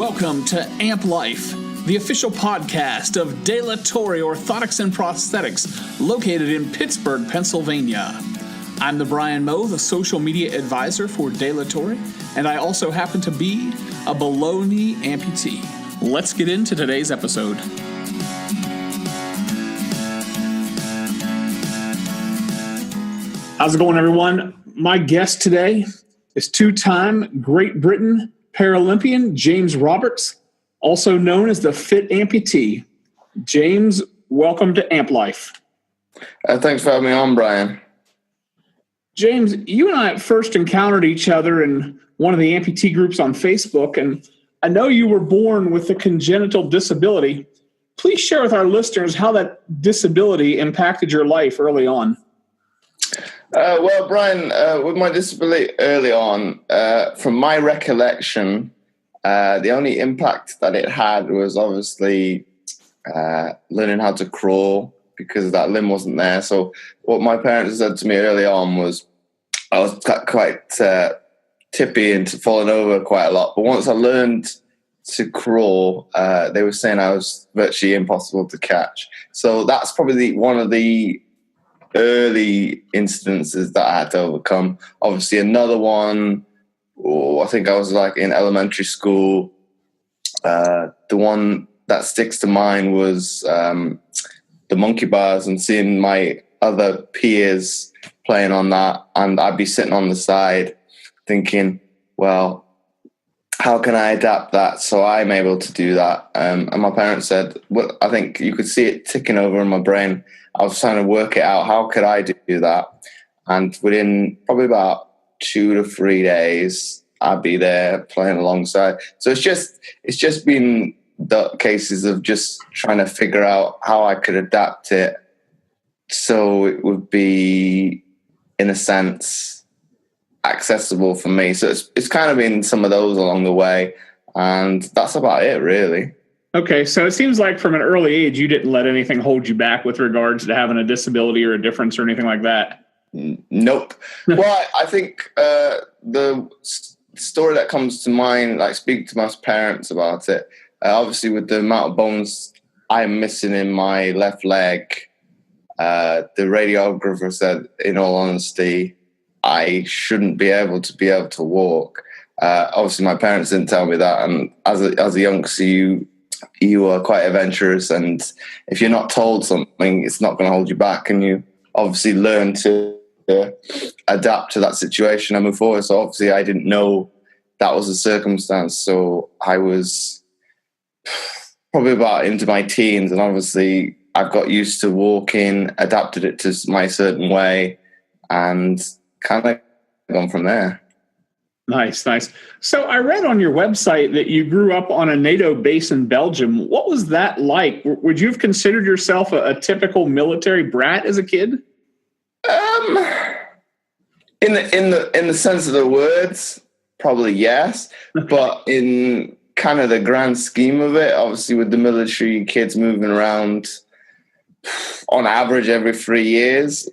Welcome to AMP Life, the official podcast of De La Torre Orthotics and Prosthetics, located in Pittsburgh, Pennsylvania. I'm the Brian Moe, the social media advisor for De La Torre, and I also happen to be a below-knee amputee. Let's get into today's episode. How's it going, everyone? My guest today is two-time Great Britain Paralympian James Roberts, also known as the Fit Amputee. James, welcome to AMP Life. Thanks for having me on, Brian. James, you and I first encountered each other in one of the amputee groups on Facebook, and I know you were born with a congenital disability. Please share with our listeners how that disability impacted your life early on. Well, Brian, with my disability early on, from my recollection, the only impact that it had was obviously learning how to crawl because that limb wasn't there. So what my parents said to me early on was I was quite tippy and falling over quite a lot. But once I learned to crawl, they were saying I was virtually impossible to catch. So that's probably one of the early incidences that I had to overcome. Obviously, another one, I think I was like in elementary school. The one that sticks to mind was the monkey bars and seeing my other peers playing on that, and I'd be sitting on the side thinking, well, how can I adapt that so I'm able to do that? And my parents said, well, I think you could see it ticking over in my brain. I was trying to work it out. How could I do that? And within probably about 2 to 3 days, I'd be there playing alongside. So it's just been the cases of just trying to figure out how I could adapt it so it would be, in a sense, accessible for me. So it's kind of been some of those along the way, and that's about it, really. Okay, so it seems like from an early age, you didn't let anything hold you back with regards to having a disability or a difference or anything like that. Nope. Well, I think the story that comes to mind, like speaking to my parents about it, obviously with the amount of bones I'm missing in my left leg, the radiographer said, in all honesty, I shouldn't be able to walk. Obviously, my parents didn't tell me that, and as a youngster, you are quite adventurous, and if you're not told something, it's not going to hold you back, and you obviously learn to adapt to that situation and move forward. So obviously I didn't know that was the circumstance, so I was probably about into my teens, and obviously I've got used to walking, adapted it to my certain way, and kind of gone from there. Nice. So I read on your website that you grew up on a NATO base in Belgium. What was that like? Would you have considered yourself a typical military brat as a kid? In the sense of the words, probably yes. But in kind of the grand scheme of it, obviously with the military kids moving around on average every 3 years,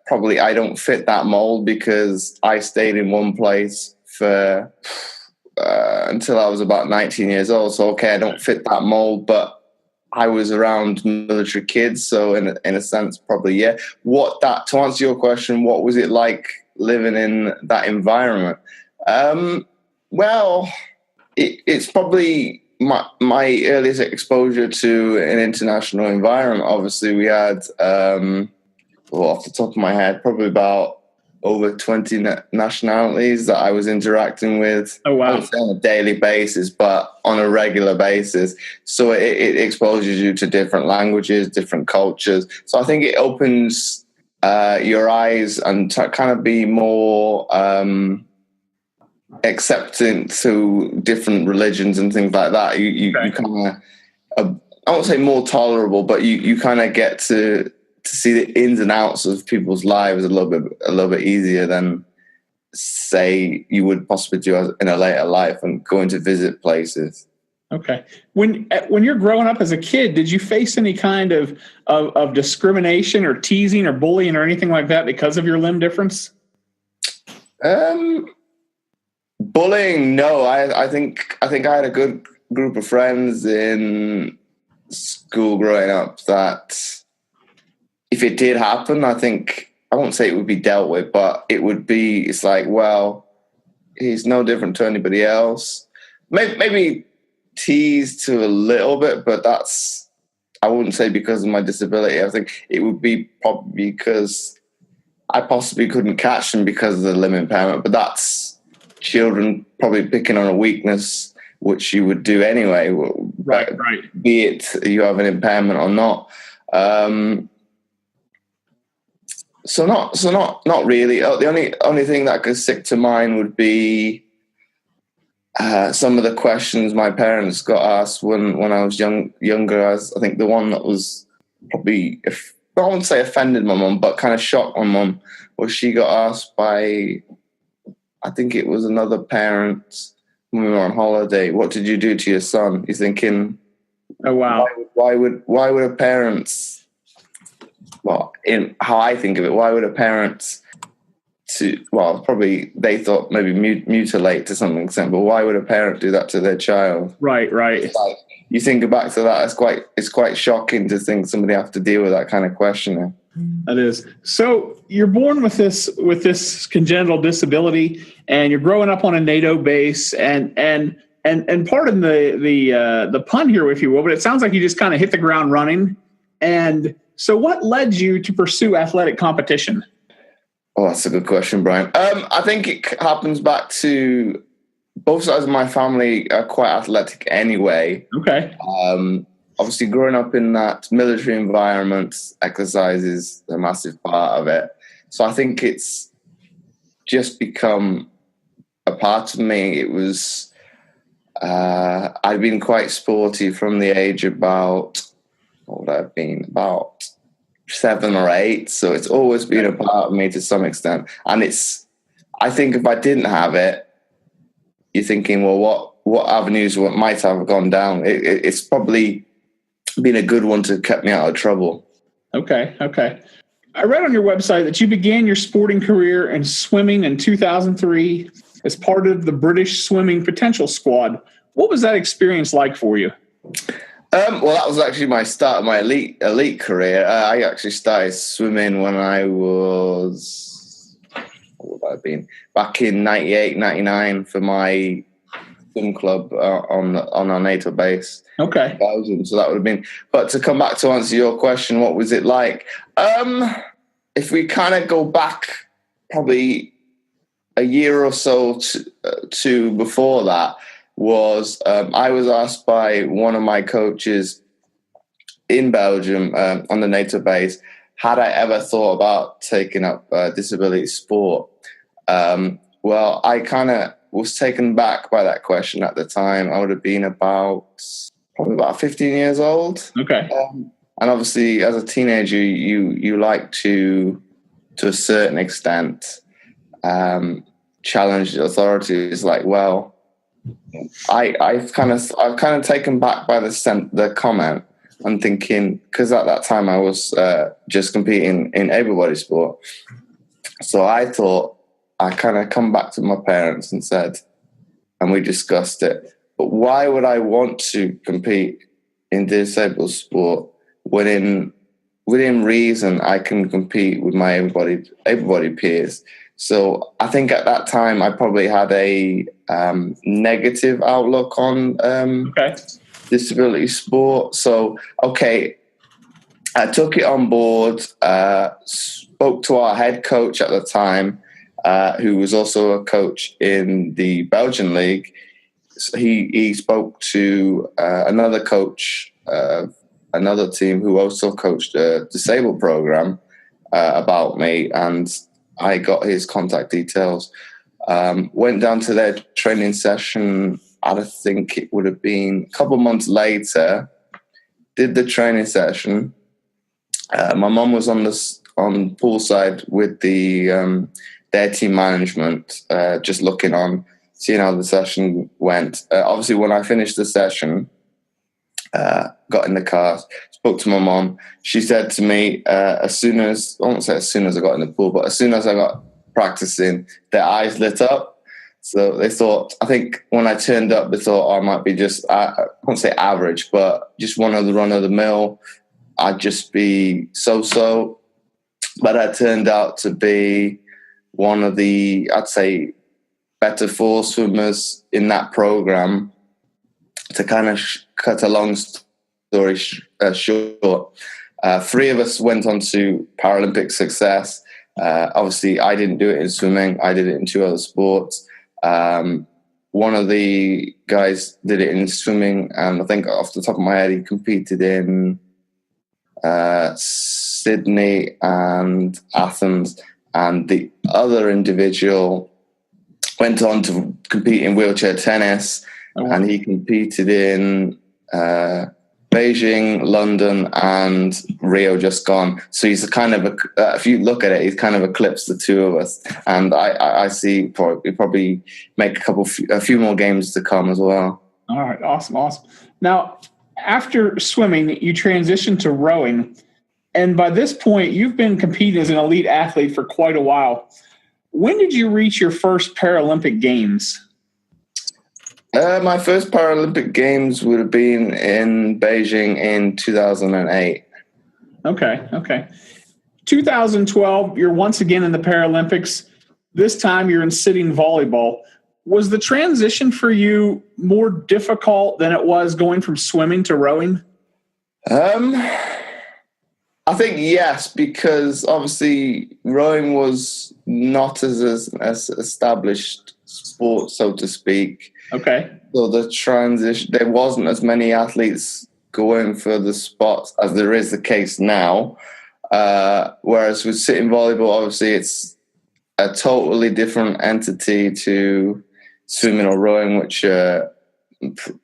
probably I don't fit that mold because I stayed in one place for until I was about 19 years old. So, okay, I don't fit that mold, but I was around military kids. So in a sense, probably, yeah. To answer your question, what was it like living in that environment? Well, it's probably my earliest exposure to an international environment. Obviously, we had... off the top of my head, probably about over 20 nationalities that I was interacting with. Oh, wow. I would say on a daily basis, but on a regular basis. So it exposes you to different languages, different cultures. So I think it opens your eyes and to kind of be more accepting to different religions and things like that. You kind of, I won't say more tolerable, but you kind of get to see the ins and outs of people's lives a little bit easier than, say, you would possibly do in a later life and going to visit places. Okay. When you're growing up as a kid, did you face any kind of discrimination or teasing or bullying or anything like that because of your limb difference? Bullying, no. I think I had a good group of friends in school growing up that if it did happen, I think I won't say it would be dealt with, but it's like, well, he's no different to anybody else. Maybe teased to a little bit, but I wouldn't say because of my disability. I think it would be probably because I possibly couldn't catch them because of the limb impairment, but that's children probably picking on a weakness, which you would do anyway. Right. Be it you have an impairment or not. So not really. The only thing that could stick to mind would be some of the questions my parents got asked when I was younger. As I think the one that was probably, I wouldn't say offended my mum, but kind of shocked my mum, was she got asked by, I think it was another parent when we were on holiday, what did you do to your son? You're thinking, oh wow, why would a parents? Well, in how I think of it, why would a parent probably they thought maybe mutilate to some extent, but why would a parent do that to their child? Right. It's like, you think back to that, it's quite shocking to think somebody have to deal with that kind of questioning. That is. So you're born with this congenital disability, and you're growing up on a NATO base, and pardon the pun here, if you will, but it sounds like you just kind of hit the ground running. And so, what led you to pursue athletic competition? Oh, that's a good question, Brian. I think it happens back to both sides of my family are quite athletic anyway. Okay. Obviously, growing up in that military environment, exercise is a massive part of it. So I think it's just become a part of me. It was, I've been quite sporty from the age about 7 or 8. So it's always been a part of me to some extent. And I think if I didn't have it, you're thinking, well, what avenues might have gone down? It's probably been a good one to keep me out of trouble. Okay. I read on your website that you began your sporting career in swimming in 2003 as part of the British Swimming Potential Squad. What was that experience like for you? Well, that was actually my start of my elite career. I actually started swimming when I was, what would I have been, back in 98, 99 for my swim club on our NATO base. Okay. In Belgium. So that would have been, but to come back to answer your question, what was it like? If we kind of go back probably a year or so to before that, was I was asked by one of my coaches in Belgium on the NATO base, had I ever thought about taking up disability sport? Well, I kind of was taken back by that question at the time. I would have been probably about 15 years old. Okay. And obviously, as a teenager, you like to a certain extent, challenge the authorities. Like, well, I've kind of taken back by the comment and thinking, because at that time I was just competing in able-bodied sport, so I thought I kind of come back to my parents and said, and we discussed it. But why would I want to compete in disabled sport when within reason I can compete with my able-bodied peers? So I think at that time I probably had a negative outlook on disability sport. So, I took it on board, spoke to our head coach at the time, who was also a coach in the Belgian league. So he spoke to another coach, another team who also coached a disabled program about me, and I got his contact details. Went down to their training session. I think it would have been a couple of months later. Did the training session. My mum was on poolside with their team management, just looking on, seeing how the session went. Obviously, when I finished the session, got in the car, spoke to my mom. She said to me, I won't say as soon as I got in the pool, but as soon as I got practicing, their eyes lit up. So they thought, I think when I turned up, they thought I might be just, I won't say average, but just one of the run of the mill. I'd just be so-so. But I turned out to be one of the, I'd say, better four swimmers in that program. To kind of cut a long story short, three of us went on to Paralympic success. Obviously, I didn't do it in swimming. I did it in two other sports. One of the guys did it in swimming, and I think off the top of my head, he competed in Sydney and Athens. And the other individual went on to compete in wheelchair tennis, and he competed in Beijing, London, and Rio just gone. So he's kind of, if you look at it, he's kind of eclipsed the two of us. And I see probably make a few more games to come as well. All right, awesome. Now, after swimming, you transitioned to rowing. And by this point, you've been competing as an elite athlete for quite a while. When did you reach your first Paralympic Games? My first Paralympic Games would have been in Beijing in 2008. Okay. 2012, you're once again in the Paralympics. This time you're in sitting volleyball. Was the transition for you more difficult than it was going from swimming to rowing? I think yes, because obviously rowing was not as established sport, so to speak. Okay. So the transition, there wasn't as many athletes going for the spots as there is the case now. Whereas with sitting volleyball, obviously it's a totally different entity to swimming or rowing, which are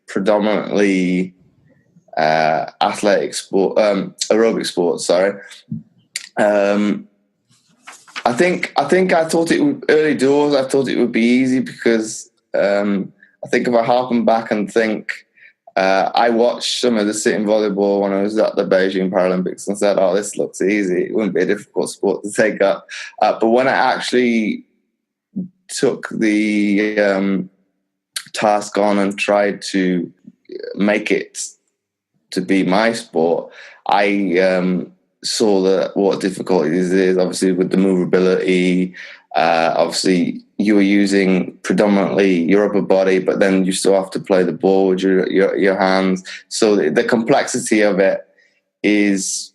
predominantly athletic sport, aerobic sports. Sorry. I think I thought it would, early doors. I thought it would be easy because I think if I harken back and think, I watched some of the sitting volleyball when I was at the Beijing Paralympics and said, "Oh, this looks easy. It wouldn't be a difficult sport to take up." But when I actually took the task on and tried to make it to be my sport, I saw that what difficulties is obviously with the movability. Obviously, you were using predominantly your upper body, but then you still have to play the ball with your hands. So the complexity of it is,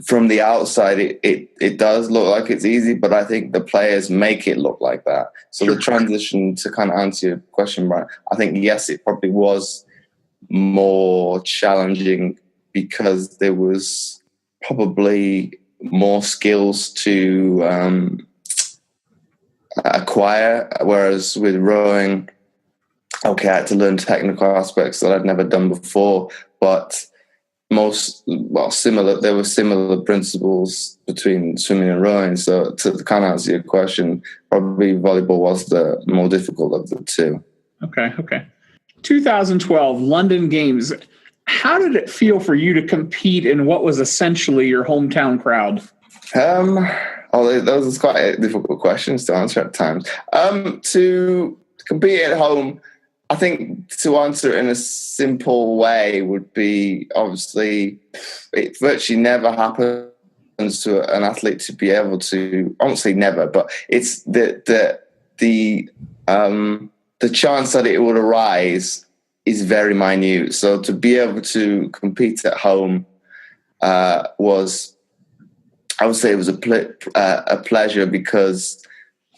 from the outside, it does look like it's easy, but I think the players make it look like that. So the transition, to kind of answer your question, Brian, I think, yes, it probably was more challenging because there was probably more skills to acquire, whereas with rowing, okay, I had to learn technical aspects that I'd never done before, but similar. There were similar principles between swimming and rowing. So to kind of answer your question, probably volleyball was the more difficult of the two. Okay. 2012 London Games. How did it feel for you to compete in what was essentially your hometown crowd? Those are quite difficult questions to answer at times. To compete at home, I think to answer it in a simple way would be, obviously, it virtually never happens to an athlete to be able to, I won't say never, but it's the chance that it would arise is very minute. So to be able to compete at home was, I would say it was a pleasure, because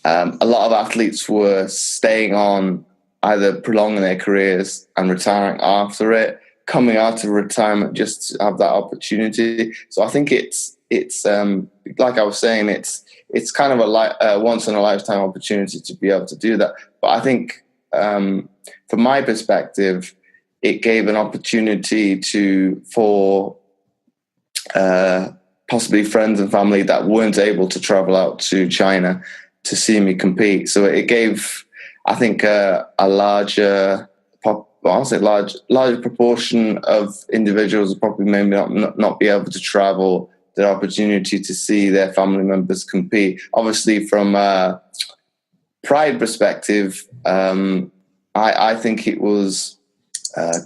a lot of athletes were staying on, either prolonging their careers and retiring after it, coming out of retirement just to have that opportunity. So I think it's like I was saying, it's kind of a once in a lifetime opportunity to be able to do that. But I think from my perspective, it gave an opportunity for possibly friends and family that weren't able to travel out to China to see me compete. So it gave, I think, a larger proportion of individuals who probably maybe not be able to travel, the opportunity to see their family members compete. Obviously, from pride perspective, I think it was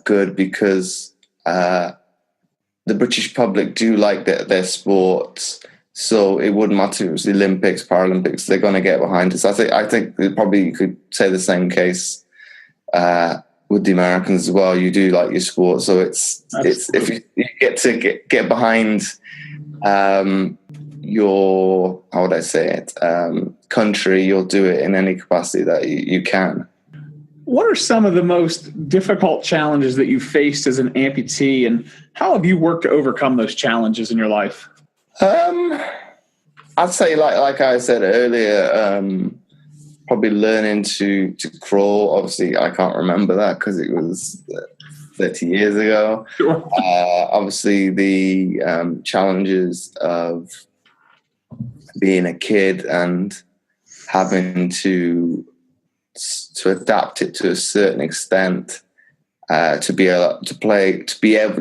good because the British public do like their sports. So it wouldn't matter if it was the Olympics, Paralympics, they're going to get behind us. I think probably you could say the same case with the Americans as well. You do like your sport, so it's if you get to get behind your, how would I say it, country, you'll do it in any capacity that you can. What are some of the most difficult challenges that you've faced as an amputee, and how have you worked to overcome those challenges in your life? I'd say, like I said earlier, probably learning to crawl. Obviously, I can't remember that because it was 30 years ago. Sure. Obviously, the challenges of being a kid and having to adapt it to a certain extent. To be able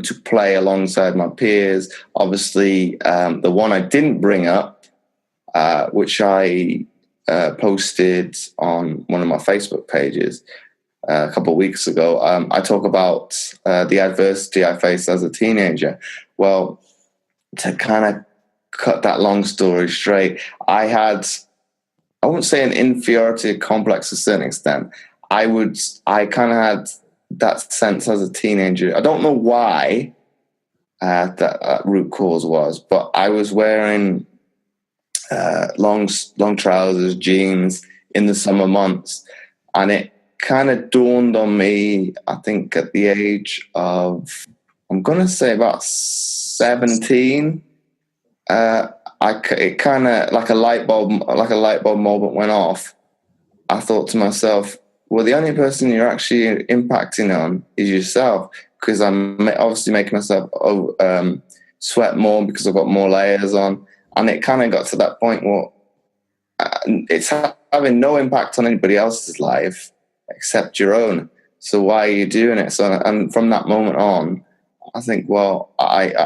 to play alongside my peers. Obviously, the one I didn't bring up, which I posted on one of my Facebook pages a couple of weeks ago, I talk about the adversity I faced as a teenager. Well, to kind of cut that long story straight, I wouldn't say an inferiority complex to a certain extent. I kind of had that sense as a teenager. I don't know why that root cause was, but I was wearing long trousers, jeans in the summer months, and it kind of dawned on me, I think at the age of, I'm going to say about 17, it kind of like a light bulb moment went off. I thought to myself, well, the only person you're actually impacting on is yourself, because I'm obviously making myself sweat more because I've got more layers on. And it kind of got to that point where it's having no impact on anybody else's life except your own. So why are you doing it? So, and from that moment on, I think, well, I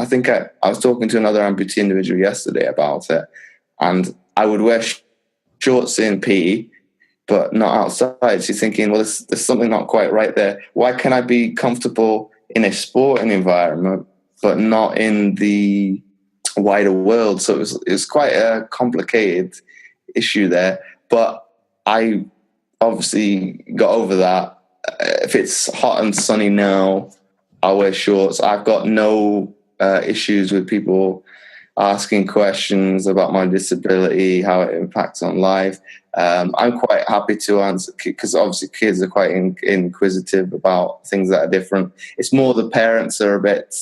think I was talking to another amputee individual yesterday about it, and I would wear shorts in PE, but not outside. She's thinking, well, there's something not quite right there. Why can I be comfortable in a sporting environment, but not in the wider world? So it was quite a complicated issue there. But I obviously got over that. If it's hot and sunny now, I'll wear shorts. I've got no issues with people asking questions about my disability, how it impacts on life. I'm quite happy to answer, because obviously kids are quite inquisitive about things that are different. It's more the parents are a bit,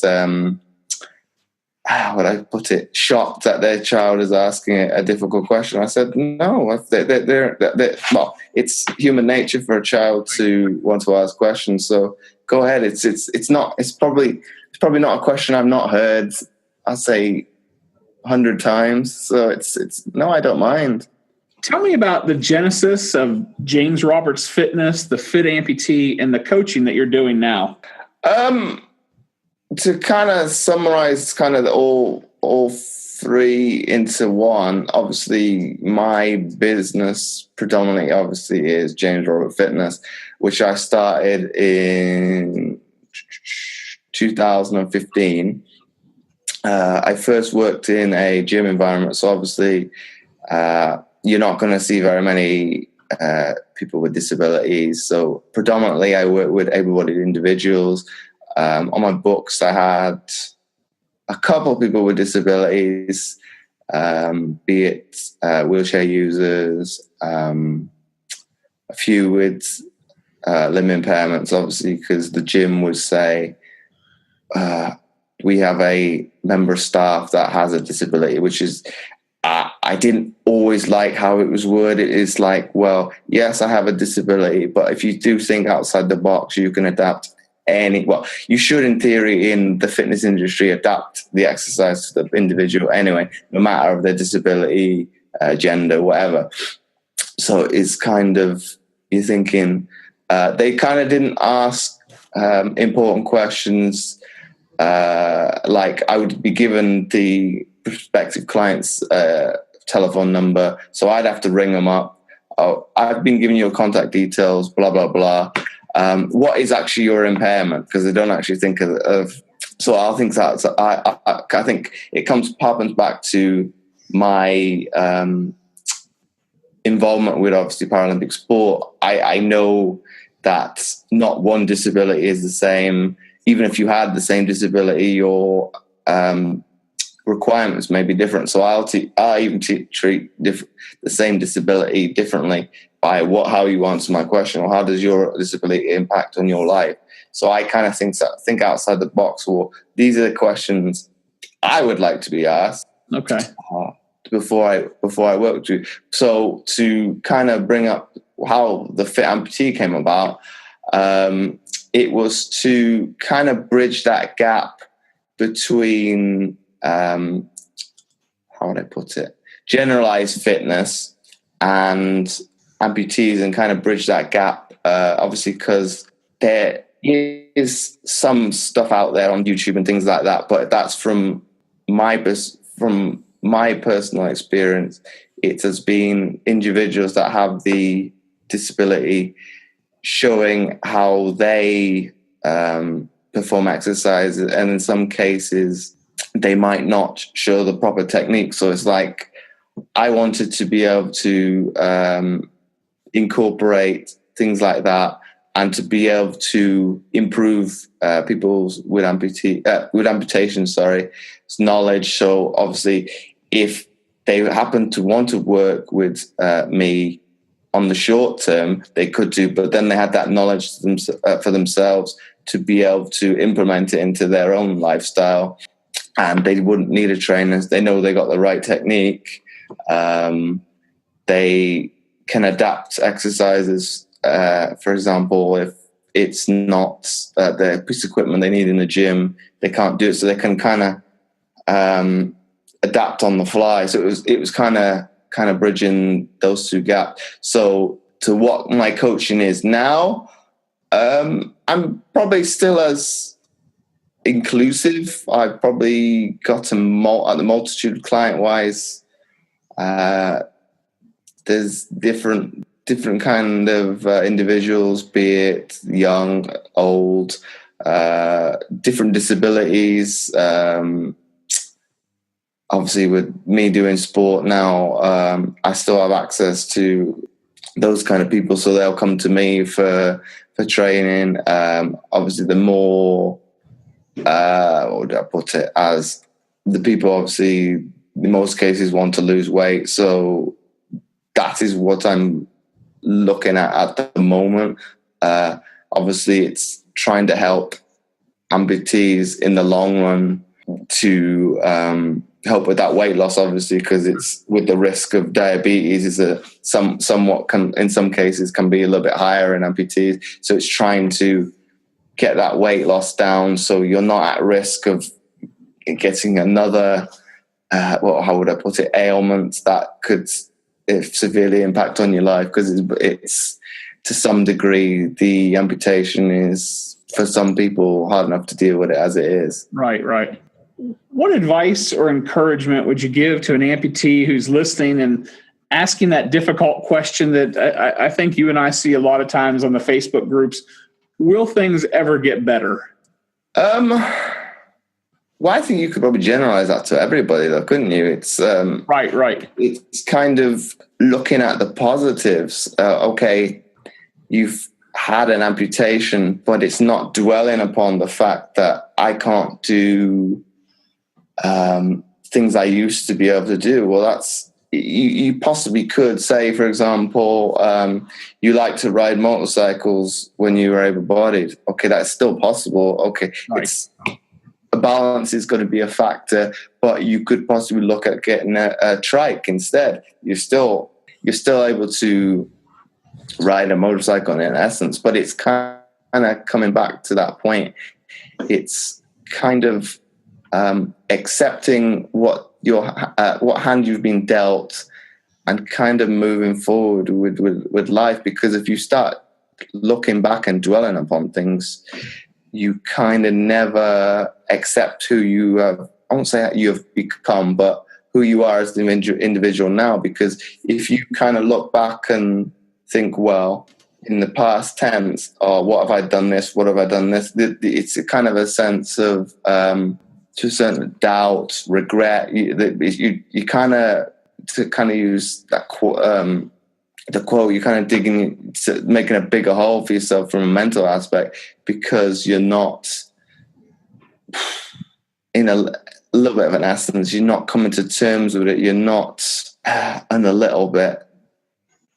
how would I put it, shocked that their child is asking a difficult question. I said, no, well, it's human nature for a child to want to ask questions. So go ahead. It's probably not a question I've not heard, I'd say 100 times. So it's no, I don't mind. Tell me about the genesis of James Roberts Fitness, the Fit Amputee, and the coaching that you're doing now. To kind of summarize kind of all three into one, obviously my business predominantly obviously is James Roberts Fitness, which I started in 2015. I first worked in a gym environment, so obviously you're not going to see very many people with disabilities. So predominantly I work with able-bodied individuals. On my books, I had a couple of people with disabilities, be it wheelchair users, a few with limb impairments, obviously, because the gym would say, we have a member of staff that has a disability, which is, I didn't always like how it was worded. It's like, well, yes, I have a disability, but if you do think outside the box, you can adapt you should, in theory, in the fitness industry, adapt the exercise to the individual anyway, no matter of their disability, gender, whatever. So it's kind of, you're thinking, they kind of didn't ask important questions. Like I would be given the prospective client's telephone number, so I'd have to ring them up. I've been giving you contact details, blah, blah, blah. What is actually your impairment? Because they don't actually think of so I think that's, I think it happens back to my involvement with obviously Paralympic sport. I know that not one disability is the same. Even if you had the same disability, your requirements may be different. So I even treat the same disability differently by how you answer my question, or how does your disability impact on your life. So I kind of think outside the box. Well, these are the questions I would like to be asked. Okay. Before I work with you. So to kind of bring up how the Fit Amputee came about, it was to kind of bridge that gap between how would I put it? Generalized fitness and amputees, and kind of bridge that gap. Obviously, because there is some stuff out there on YouTube and things like that, but that's from my personal experience. It has been individuals that have the disability showing how they perform exercises, and in some cases they might not show the proper technique. So it's like I wanted to be able to incorporate things like that, and to be able to improve people's with amputation, knowledge. So obviously, if they happen to want to work with me on the short term, they could do, but then they had that knowledge for themselves to be able to implement it into their own lifestyle, and they wouldn't need a trainer. They know they got the right technique. They can adapt exercises. For example, if it's not the piece of equipment they need in the gym, they can't do it, so they can kind of adapt on the fly. So it was kind of bridging those two gaps. So to what my coaching is now, I'm probably still as inclusive. I've probably got at the multitude client-wise. There's different kind of individuals, be it young, old, different disabilities. Obviously, with me doing sport now, I still have access to those kind of people, so they'll come to me for training. Obviously, the more, what would I put it, as the people obviously in most cases want to lose weight, so that is what I'm looking at the moment. Obviously, it's trying to help amputees in the long run to help with that weight loss, obviously, because it's with the risk of diabetes is somewhat in some cases can be a little bit higher in amputees. So it's trying to get that weight loss down so you're not at risk of getting another, how would I put it, ailment that could severely impact on your life, because it's to some degree the amputation is for some people hard enough to deal with it as it is. Right. What advice or encouragement would you give to an amputee who's listening and asking that difficult question that I think you and I see a lot of times on the Facebook groups? Will things ever get better? Well, I think you could probably generalize that to everybody, though, couldn't you? It's right. It's kind of looking at the positives. Okay, you've had an amputation, but it's not dwelling upon the fact that I can't do things I used to be able to do. Well, that's you possibly could say, for example, you like to ride motorcycles when you were able-bodied. Okay, that's still possible. Okay, right. A balance is going to be a factor, but you could possibly look at getting a trike instead. You're still able to ride a motorcycle in essence, but it's kind of coming back to that point. It's kind of accepting what hand you've been dealt and kind of moving forward with life, because if you start looking back and dwelling upon things, you kind of never accept who you have. I won't say you have become, but who you are as an individual now. Because if you kind of look back and think, well, in the past tense, or what have I done this? What have I done this? It's a kind of a sense of to a certain doubt, regret. You kind of, to kind of use that quote, the quote, you're kind of digging, making a bigger hole for yourself from a mental aspect, because you're not, in a little bit of an essence, you're not coming to terms with it. You're not, and a little bit,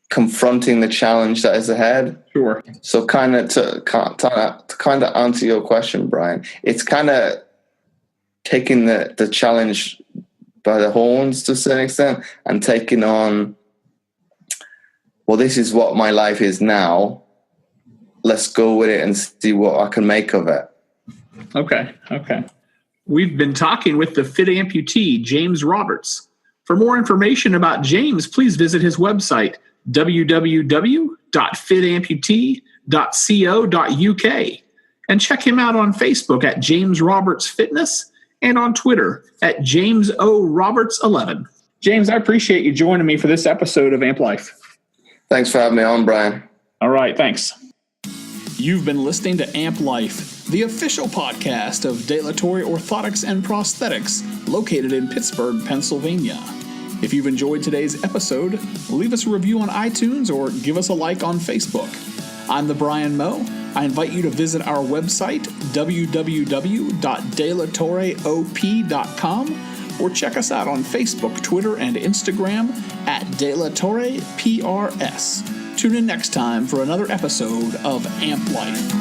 confronting the challenge that is ahead. Sure. So kind of to answer your question, Brian, it's kind of taking the challenge by the horns to a certain extent and taking on, well, this is what my life is now. Let's go with it and see what I can make of it. Okay. We've been talking with the Fit amputee, James Roberts. For more information about James, please visit his website, www.fitamputee.co.uk, and check him out on Facebook at James Roberts Fitness and on Twitter at James O. Roberts 11. James, I appreciate you joining me for this episode of Amp Life. Thanks for having me on, Brian. All right, thanks. You've been listening to Amp Life, the official podcast of Dilatory Orthotics and Prosthetics, located in Pittsburgh, Pennsylvania. If you've enjoyed today's episode, leave us a review on iTunes or give us a like on Facebook. I'm the Brian Moe. I invite you to visit our website, www.dilatoreop.com, or check us out on Facebook, Twitter, and Instagram at DelatorrePRS. Tune in next time for another episode of Amp Life.